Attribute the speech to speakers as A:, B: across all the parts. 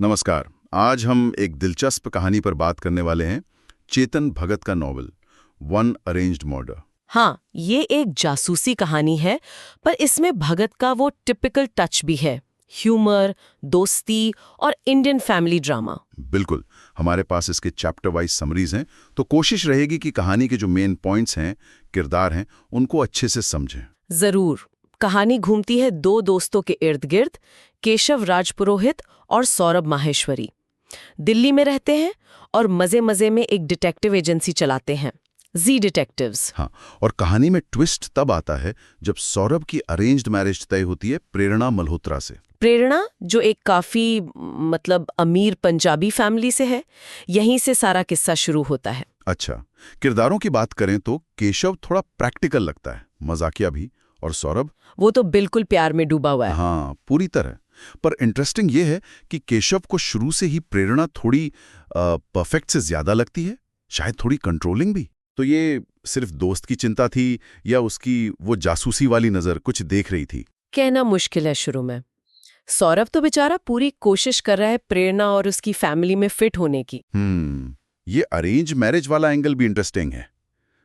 A: नमस्कार। आज हम एक दिलचस्प कहानी पर बात करने वाले हैं। चेतन भगत का नॉवल वन अरेंज्ड मर्डर।
B: हाँ, ये एक जासूसी कहानी है, पर इसमें भगत का वो टिपिकल टच भी है। ह्यूमर, दोस्ती और इंडियन फैमिली ड्रामा।
A: बिल्कुल। हमारे पास इसके चैप्टर वाइज समरीज हैं, तो कोशिश रहेगी कि कहानी के जो मेन पॉइंट्स हैं, किरदार हैं, उनको अच्छे से समझें।
B: जरूर। कहानी घूमती है दो दोस्तों के इर्द गिर्द, केशव राजपुरोहित और सौरभ माहेश्वरी। दिल्ली में रहते हैं और मजे मजे में एक डिटेक्टिव एजेंसी चलाते हैं, जी डिटेक्टिव्स।
A: हाँ, और कहानी में ट्विस्ट तब आता है जब सौरभ की अरेंज्ड मैरिज तय होती है प्रेरणा मल्होत्रा से।
B: प्रेरणा, जो एक काफी अमीर पंजाबी फैमिली से है। यहीं से सारा किस्सा शुरू होता है।
A: अच्छा, किरदारों की बात करें तो केशव थोड़ा प्रैक्टिकल लगता है, मजाकिया भी। और सौरभ,
B: वो तो बिल्कुल प्यार में डूबा हुआ है।
A: हाँ, पूरी तरह। पर इंटरेस्टिंग ये है कि केशव को शुरू से ही प्रेरणा थोड़ी परफेक्ट से ज्यादा लगती है, शायद थोड़ी कंट्रोलिंग भी। तो ये सिर्फ दोस्त की चिंता थी या उसकी वो जासूसी वाली नजर कुछ देख रही थी?
B: कहना मुश्किल है शुरू में। सौरभ तो बेचारा पूरी कोशिश कर रहा है प्रेरणा और उसकी फैमिली में फिट होने की।
A: ये अरेंज मैरिज वाला एंगल भी इंटरेस्टिंग है,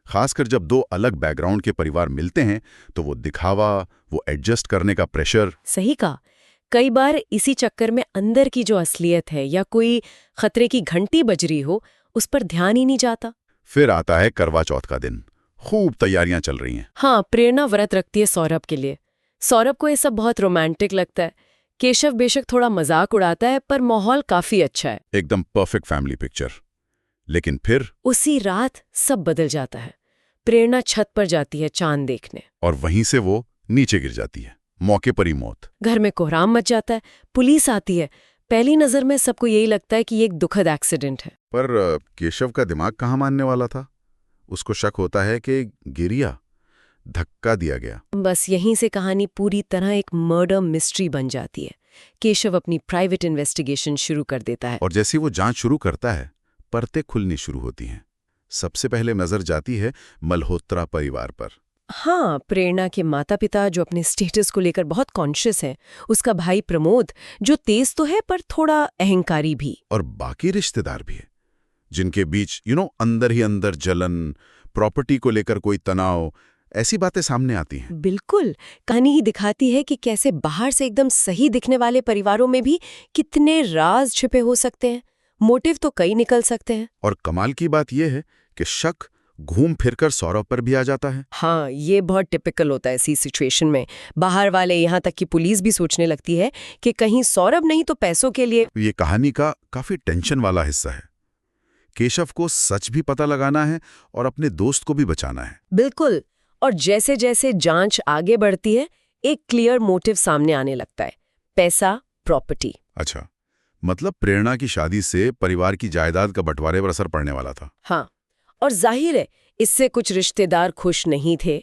A: खासकर जब दो अलग बैकग्राउंड के परिवार मिलते हैं तो वो दिखावा, वो एडजस्ट करने का प्रेशर।
B: सही कहा। कई बार इसी चक्कर में अंदर की जो असलियत है या कोई खतरे की घंटी बज रही हो, उस पर ध्यान ही नहीं जाता।
A: फिर आता है करवा चौथ का दिन। खूब तैयारियां चल रही हैं।
B: हाँ, प्रेरणा व्रत रखती है सौरभ के लिए। सौरभ को ये सब बहुत रोमांटिक लगता है। केशव बेशक थोड़ा मजाक उड़ाता है, पर माहौल काफी अच्छा है।
A: एकदम परफेक्ट फैमिली पिक्चर। लेकिन फिर
B: उसी रात सब बदल जाता है। प्रेरणा छत पर जाती है चांद देखने,
A: और वहीं से वो नीचे गिर जाती है, मौके पर ही मौत।
B: घर में कोहराम मच जाता है। पुलिस आती है। पहली नजर में सबको यही लगता है कि ये एक दुखद एक्सीडेंट है।
A: पर केशव का दिमाग कहाँ मानने वाला था। उसको शक होता है कि गिरिया, धक्का दिया गया।
B: बस यहीं से कहानी पूरी तरह एक मर्डर मिस्ट्री बन जाती है। केशव अपनी प्राइवेट इन्वेस्टिगेशन शुरू कर देता है।
A: और जैसे वो जांच शुरू करता है, परतें खुलनी शुरू होती हैं। सबसे पहले नजर जाती है मल्होत्रा परिवार पर।
B: हाँ, प्रेरणा के माता पिता जो अपने स्टेटस को लेकर बहुत कॉन्शियस है। उसका भाई प्रमोद, जो तेज तो है पर थोड़ा अहंकारी भी।
A: और बाकी रिश्तेदार भी हैं, जिनके बीच अंदर ही अंदर जलन, प्रॉपर्टी को लेकर कोई तनाव, ऐसी बातें सामने आती हैं।
B: बिल्कुल। कहानी ही दिखाती है कि कैसे बाहर से एकदम सही दिखने वाले परिवारों में भी कितने राज छिपे हो सकते हैं। मोटिव तो कई निकल सकते हैं।
A: और कमाल की बात यह है कि शक घूम फिरकर सौरभ पर भी आ जाता है।
B: हाँ, ये बहुत टिपिकल होता है ऐसी सिचुएशन में। बाहर वाले, यहाँ तक कि पुलिस भी सोचने लगती है कि कहीं सौरभ नहीं तो पैसों के लिए।
A: ये कहानी का काफी टेंशन वाला हिस्सा है। केशव को सच भी पता लगाना है और अपने दोस्त को भी बचाना है।
B: बिल्कुल। और जैसे जैसे जांच आगे बढ़ती है, एक क्लियर मोटिव सामने आने लगता है। पैसा, प्रॉपर्टी।
A: अच्छा, मतलब प्रेरणा की शादी से परिवार की जायदाद का बंटवारे पर असर पड़ने वाला था।
B: हाँ, और जाहिर है इससे कुछ रिश्तेदार खुश नहीं थे,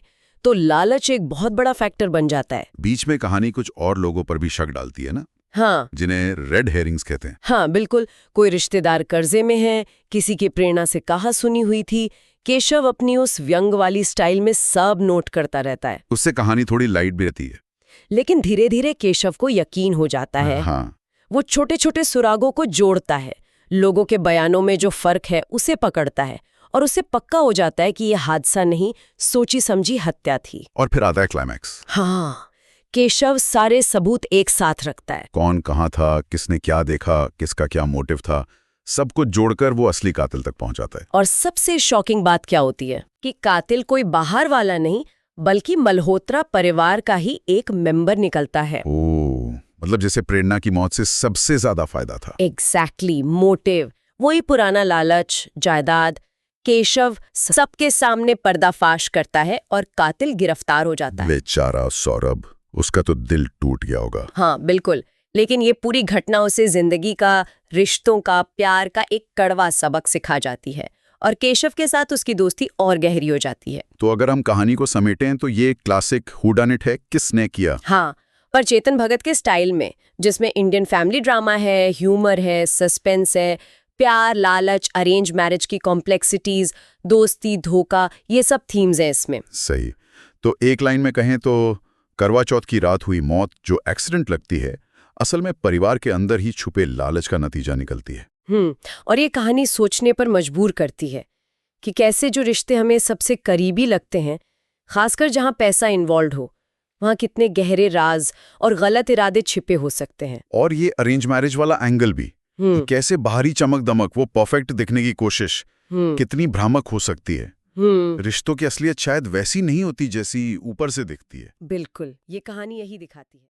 B: तो लालच एक बहुत बड़ा फैक्टर बन जाता है।
A: बीच में कहानी कुछ और लोगों पर भी शक डालती है ना,
B: हाँ
A: जिन्हें रेड हेरिंग्स कहते हैं।
B: हाँ, बिल्कुल। कोई रिश्तेदार कर्जे में है, किसी की प्रेरणा से कहा सुनी हुई थी। केशव अपनी उस व्यंग वाली स्टाइल में सब नोट करता रहता है।
A: उससे कहानी थोड़ी लाइट भी रहती है।
B: लेकिन धीरे धीरे केशव को यकीन हो जाता है।
A: हाँ।
B: वो छोटे छोटे सुरागों को जोड़ता है, लोगों के बयानों में जो फर्क है उसे पकड़ता है, और उसे पक्का हो जाता है कि यह हादसा नहीं, सोची समझी हत्या थी।
A: और फिर आता है क्लाइमैक्स।
B: हाँ, केशव सारे सबूत एक साथ रखता है।
A: कौन कहाँ था, किसने क्या देखा, किसका क्या मोटिव था, सब कुछ जोड़कर वो असली कातिल तक पहुंचाता है।
B: और सबसे शॉकिंग बात क्या होती है कि कातिल कोई बाहर वाला नहीं, बल्कि मल्होत्रा परिवार का ही एक मेंबर निकलता है।
A: ओह, मतलब जैसे प्रेरणा की मौत से सबसे ज्यादा फायदा था।
B: एग्जैक्टली, मोटिव वही पुराना लालच, जायदाद। केशव सबके सामने पर्दाफाश करता है और कातिल गिरफ्तार हो जाता है।
A: बेचारा सौरभ, उसका तो दिल टूट गया होगा।
B: हाँ बिल्कुल। लेकिन ये पूरी घटना उसे जिंदगी का, रिश्तों का, प्यार का एक कड़वा सबक सिखा जाती है, और केशव के साथ उसकी दोस्ती और गहरी हो जाती है।
A: तो अगर हम कहानी को समेटें तो ये क्लासिक हूडानिट है, किसने किया।
B: हाँ, पर चेतन भगत के स्टाइल में, जिसमें इंडियन फैमिली ड्रामा है, ह्यूमर है, सस्पेंस है, प्यार, लालच, अरेंज मैरिज की कॉम्प्लेक्सिटीज, दोस्ती, धोखा, ये सब थीम्स हैं इसमें।
A: सही। तो एक लाइन में कहें तो करवा चौथ की रात हुई मौत जो एक्सीडेंट लगती है, असल में परिवार के अंदर ही छुपे लालच का नतीजा निकलती है।
B: और ये कहानी सोचने पर मजबूर करती है कि कैसे जो रिश्ते हमें सबसे करीबी लगते हैं, खासकर जहां पैसा इन्वॉल्व हो, वहां कितने गहरे राज और गलत इरादे छिपे हो सकते हैं।
A: और ये अरेंज मैरिज वाला एंगल भी, कि कैसे बाहरी चमक दमक, वो परफेक्ट दिखने की कोशिश कितनी भ्रामक हो सकती है। रिश्तों की असलियत शायद वैसी नहीं होती जैसी ऊपर से दिखती है।
B: बिल्कुल, ये कहानी यही दिखाती है।